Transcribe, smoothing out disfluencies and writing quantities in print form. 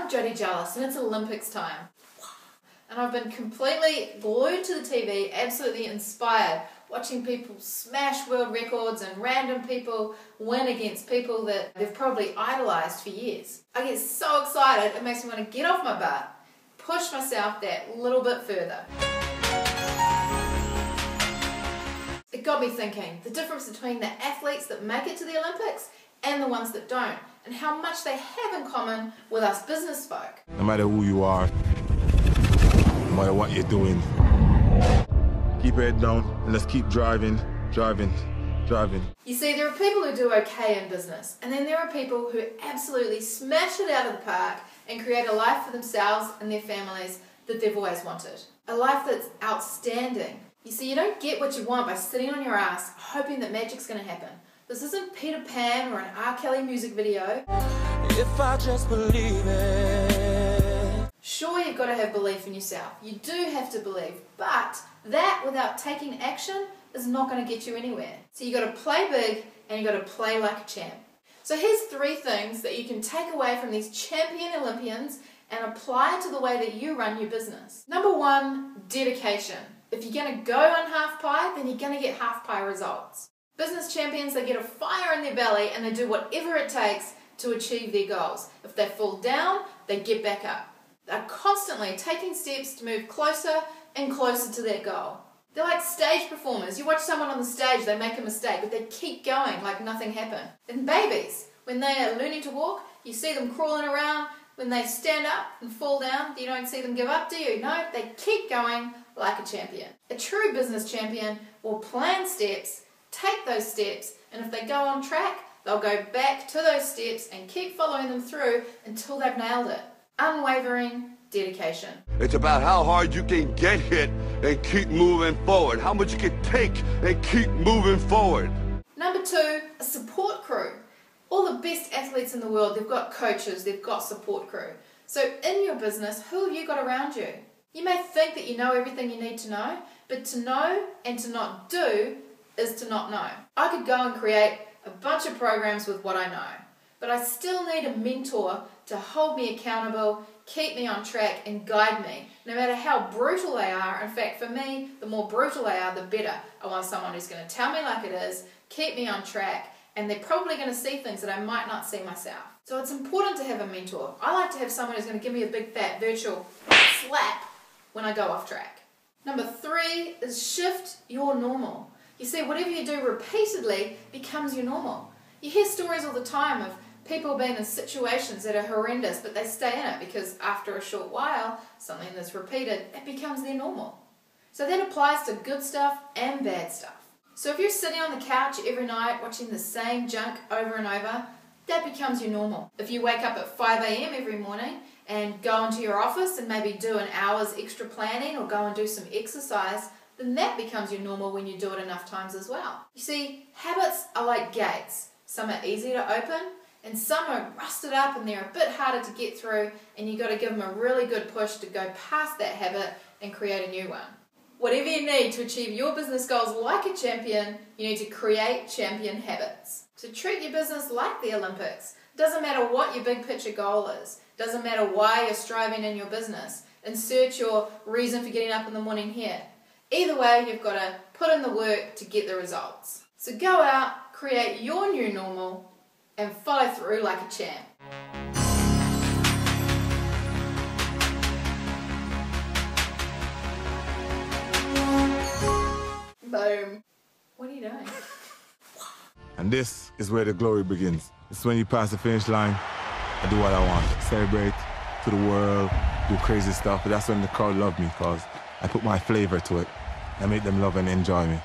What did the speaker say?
I'm Jodie Jealous and it's Olympics time. And I've been completely glued to the TV, absolutely inspired, watching people smash world records and random people win against people that they've probably idolised for years. I get so excited, it makes me want to get off my butt, push myself that little bit further. It got me thinking, the difference between the athletes that make it to the Olympics and the ones that don't, and how much they have in common with us business folk. No matter who you are, no matter what you're doing, keep your head down and let's keep driving. You see, there are people who do okay in business, and then there are people who absolutely smash it out of the park and create a life for themselves and their families that they've always wanted. A life that's outstanding. You see, you don't get what you want by sitting on your ass hoping that magic's going to happen. This isn't Peter Pan or an R. Kelly music video. If I just believe it. Sure, you've got to have belief in yourself. You do have to believe, but that without taking action is not going to get you anywhere. So you've got to play big and you've got to play like a champ. So here's 3 things that you can take away from these champion Olympians and apply to the way that you run your business. Number 1, dedication. If you're going to go on half pie, then you're going to get half pie results. Business champions, they get a fire in their belly and they do whatever it takes to achieve their goals. If they fall down, they get back up. They're constantly taking steps to move closer and closer to their goal. They're like stage performers. You watch someone on the stage, they make a mistake, but they keep going like nothing happened. And babies, when they are learning to walk, you see them crawling around. When they stand up and fall down, you don't see them give up, do you? No, they keep going like a champion. A true business champion will plan steps, take those steps, and if they go on track, they'll go back to those steps and keep following them through until they've nailed it. Unwavering dedication. It's about how hard you can get hit and keep moving forward. How much you can take and keep moving forward. Number 2, a support crew. All the best athletes in the world, they've got coaches, they've got support crew. So in your business, who have you got around you? You may think that you know everything you need to know, but to know and to not do is to not know. I could go and create a bunch of programs with what I know, but I still need a mentor to hold me accountable, keep me on track and guide me, no matter how brutal they are. In fact, for me, the more brutal they are, the better. I want someone who's going to tell me like it is, keep me on track, and they're probably going to see things that I might not see myself. So it's important to have a mentor. I like to have someone who's going to give me a big fat virtual slap when I go off track. Number 3 is shift your normal. You see, whatever you do repeatedly becomes your normal. You hear stories all the time of people being in situations that are horrendous, but they stay in it because after a short while, something that's repeated, it becomes their normal. So that applies to good stuff and bad stuff. So if you're sitting on the couch every night watching the same junk over and over, that becomes your normal. If you wake up at 5 a.m. every morning and go into your office and maybe do an hour's extra planning or go and do some exercise, then that becomes your normal when you do it enough times as well. You see, habits are like gates. Some are easy to open and some are rusted up and they're a bit harder to get through, and you've got to give them a really good push to go past that habit and create a new one. Whatever you need to achieve your business goals like a champion, you need to create champion habits. So treat your business like the Olympics. Doesn't matter what your big picture goal is. Doesn't matter why you're striving in your business. Insert your reason for getting up in the morning here. Either way, you've got to put in the work to get the results. So go out, create your new normal, and follow through like a champ. Boom. What are you doing? And this is where the glory begins. It's when you pass the finish line, I do what I want. Celebrate to the world, do crazy stuff, but that's when the crowd love me because I put my flavor to it. I make them love and enjoy me.